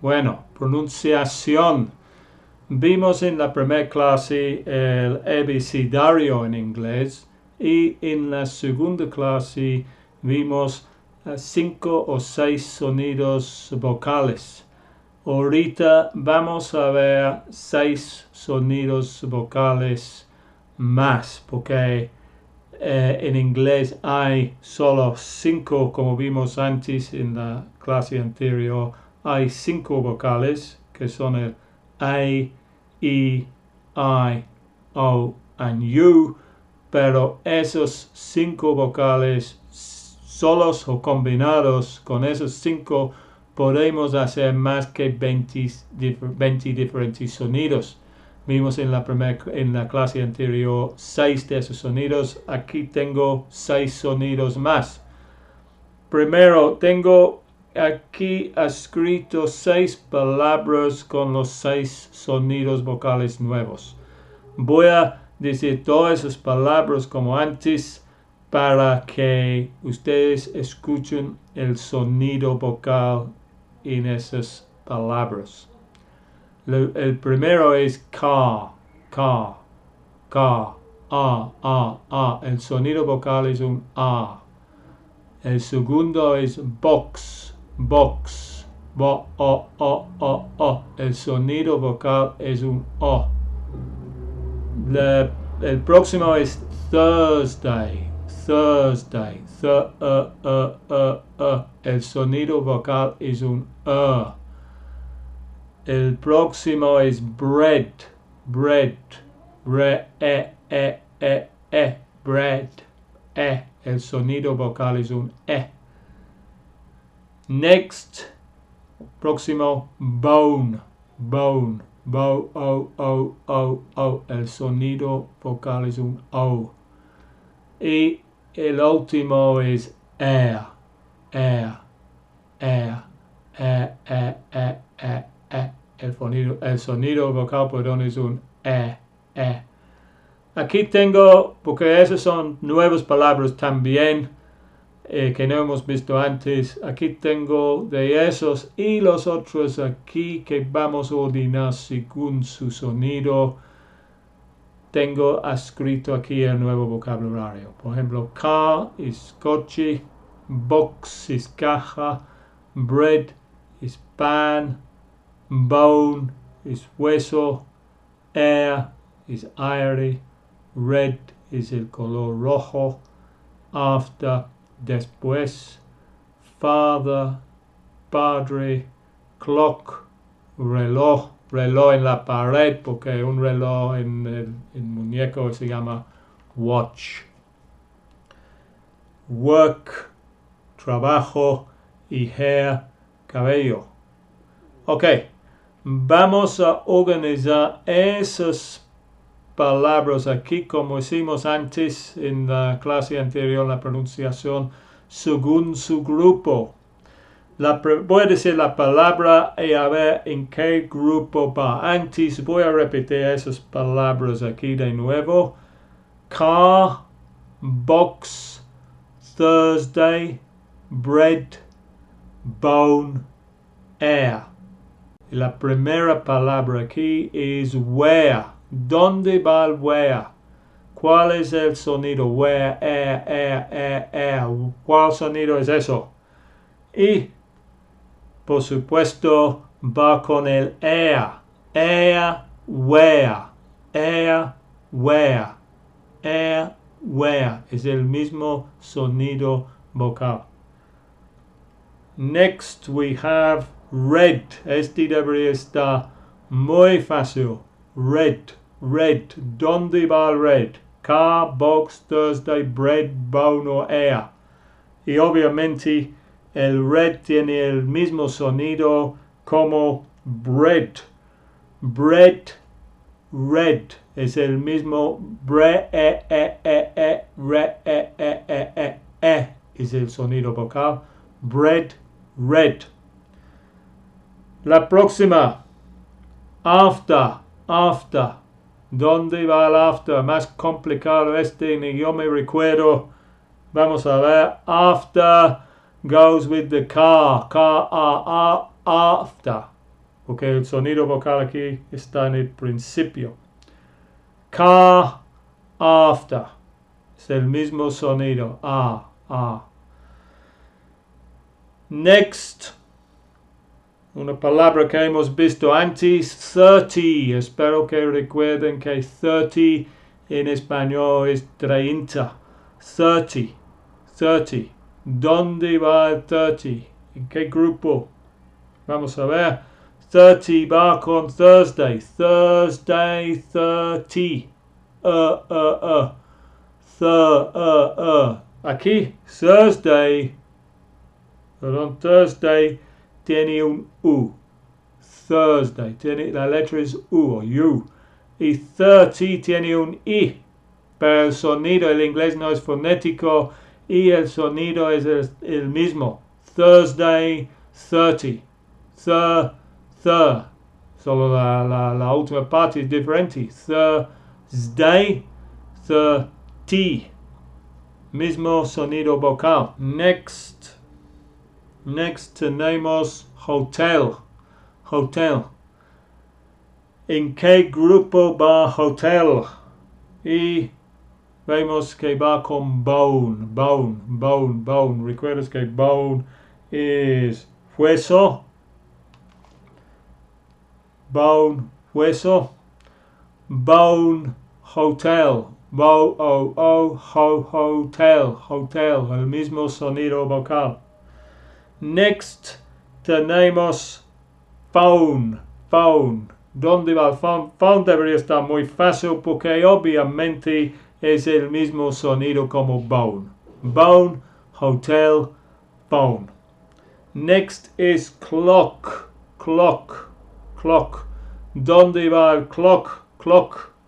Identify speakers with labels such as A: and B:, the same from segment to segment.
A: Bueno, pronunciación. Vimos en la primera clase el abecedario en inglés y en la segunda clase vimos 5 o 6 sonidos vocales. Ahorita vamos a ver 6 sonidos vocales más porque en inglés hay solo 5, como vimos antes en la clase anterior. Hay 5 vocales que son el A, E, I, O y U, pero esos 5 vocales solos o combinados con esos 5 podemos hacer más que 20 diferentes sonidos. Vimos en la clase anterior 6 de esos sonidos. Aquí tengo 6 sonidos más. Primero tengo aquí escrito 6 palabras con los 6 sonidos vocales nuevos. Voy a decir todas esas palabras como antes para que ustedes escuchen el sonido vocal en esas palabras. El primero es ka, ka, ka, a. El sonido vocal es un a. El segundo es box, box, o. El sonido vocal es un o. El próximo es Thursday, Thursday, El sonido vocal es un El próximo es bread, bread, bread, El sonido vocal es un Next, próximo, bone, bone, o. El sonido vocal es un o. Y el último es air, air. El sonido vocal, perdón, es un Aquí tengo, porque esas son nuevas palabras también que no hemos visto antes. Aquí tengo de esos y los otros aquí que vamos a ordenar según su sonido. Tengo escrito aquí el nuevo vocabulario. Por ejemplo, car es coche, box es caja, bread es pan, bone es hueso, air es aire, red es el color rojo, after después, father, padre, clock, reloj, reloj en la pared porque un reloj en el muñeco se llama watch, work, trabajo y hair, cabello. Ok, vamos a organizar esas palabras aquí como hicimos antes en la clase anterior, la pronunciación, según su grupo. Voy a decir la palabra y a ver en qué grupo va. Antes voy a repetir esas palabras aquí de nuevo. Car, box, Thursday, bread, bone, air. La primera palabra aquí es where. ¿Dónde va el where? ¿Cuál es el sonido? Where, air. ¿Cuál sonido es eso? Y, por supuesto, va con el air. Air, where. Air, where. Air, where. Es el mismo sonido vocal. Next we have red. Este debería estar muy fácil. Red, red. ¿Dónde va el red? Car, box, Thursday, bread, bone o air. Y obviamente el red tiene el mismo sonido como bread. Bread, red. Es el mismo bre, es el sonido vocal. Bread, red. La próxima. After, after. ¿Dónde va el after? Más complicado ni yo me recuerdo. Vamos a ver. After goes with the car. Car, after. porque el sonido vocal aquí está en el principio. Car, after, es el mismo sonido, a. Next, una palabra que hemos visto antes, 30. Espero que recuerden que 30 en español es 30. 30. ¿Dónde va el 30? ¿En qué grupo? Vamos a ver. 30 va con Thursday. Thursday, 30. Aquí, Thursday. Perdón, Thursday tiene un U. Thursday. Tiene, la letra es U o U. Y 30 tiene un I. Pero el sonido, el inglés no es fonético y el sonido es el mismo. Thursday, 30. Solo la última parte es diferente. Thursday, 30. Mismo sonido vocal. Next tenemos hotel. ¿En qué grupo va hotel? Y vemos que va con bone. ¿Recuerdas que bone es hueso? Bone, hueso. Bone, hotel. Hotel. El mismo sonido vocal. Next tenemos phone. ¿Dónde va el phone? Phone debería estar muy fácil porque obviamente es el mismo sonido como bone. Bone, hotel, phone. Next is clock. ¿Dónde va el clock?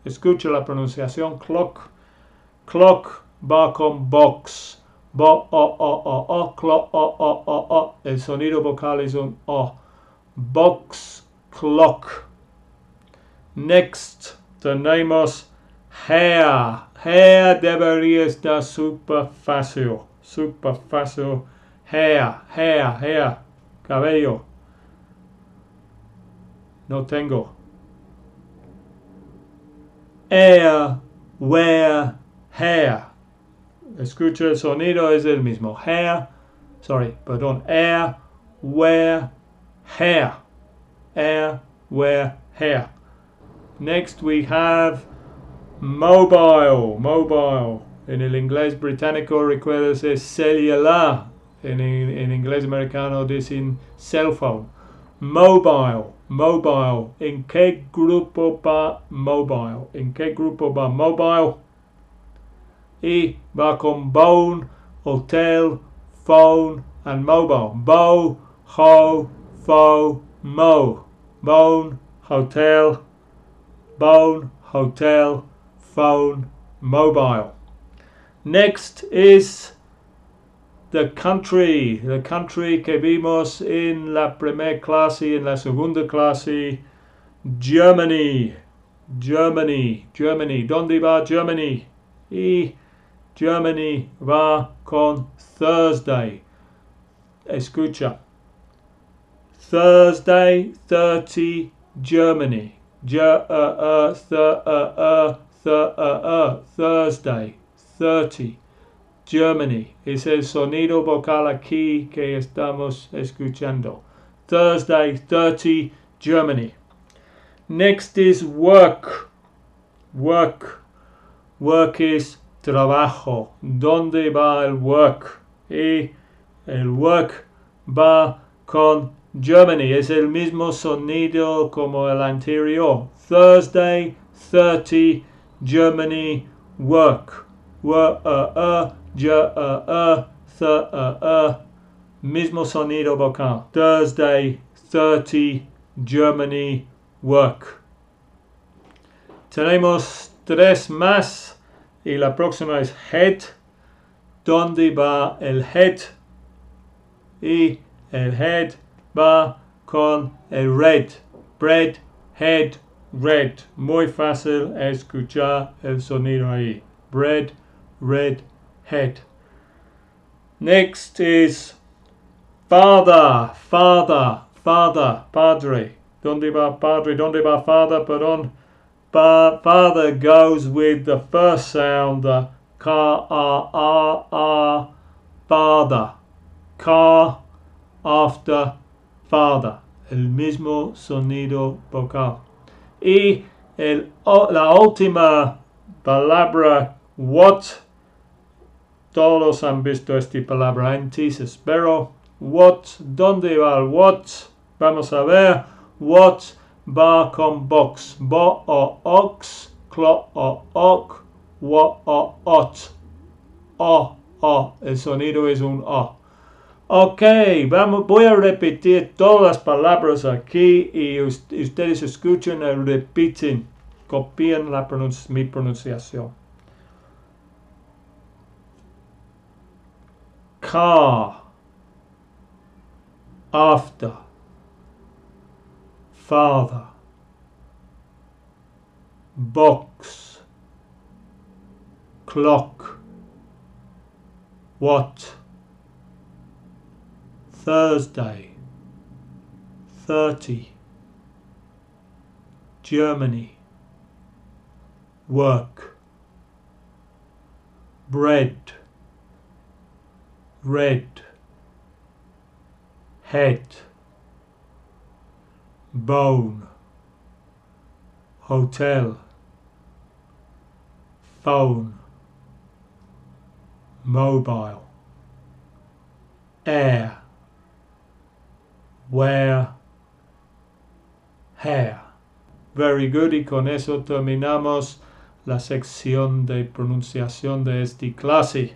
A: Escucha la pronunciación. Clock va con box. Clock. El sonido vocal es un O. Box, clock. Next tenemos hair. Hair debería estar super fácil. Hair. Cabello. No tengo. Air, wear, hair. Escucha el sonido, es el mismo. Air, wear, hair. Air, wear, hair. Next we have mobile. En el inglés británico recuerdas es celular. En inglés americano dicen cell phone. Mobile. ¿En qué grupo va mobile? Y va con bone, hotel, phone, and mobile. Bow, ho, fo, mo. Bone, hotel, phone, mobile. Next is the country que vimos en la primera clase y en la segunda clase. Germany. ¿Dónde va Germany? Y Germany va con Thursday. Escucha. Thursday, 30, Germany. Thursday, 30. Germany es el sonido vocal aquí que estamos escuchando. Thursday, 30, Germany. Next is work. Work is trabajo. ¿Dónde va el work? Y el work va con Germany. Es el mismo sonido como el anterior. Thursday, 30, Germany, work. Mismo sonido vocal. Thursday, 30, Germany, work. Tenemos 3 más y la próxima es head. ¿Dónde va el head? Y el head va con el red. Bread, head, red. Muy fácil escuchar el sonido ahí. Bread, red, head. Next is father, padre. ¿Dónde va padre? ¿Dónde va father? Perdón. Father goes with the first sound, the ka, father. Ka after father. El mismo sonido vocal. Y la última palabra, what. Todos han visto esta palabra antes, espero. What, ¿dónde va el what? Vamos a ver. What va con box. Bo o ox, clo o oc, wo o ot. O. El sonido es un o. Ok, voy a repetir todas las palabras aquí y ustedes escuchan y repiten. Copien mi pronunciación. Car, after, father, box, clock, what, Thursday, 30, Germany, work, bread, red, head, bone, hotel, phone, mobile, air, where, hair. Very good, y con eso terminamos la sección de pronunciación de esta clase.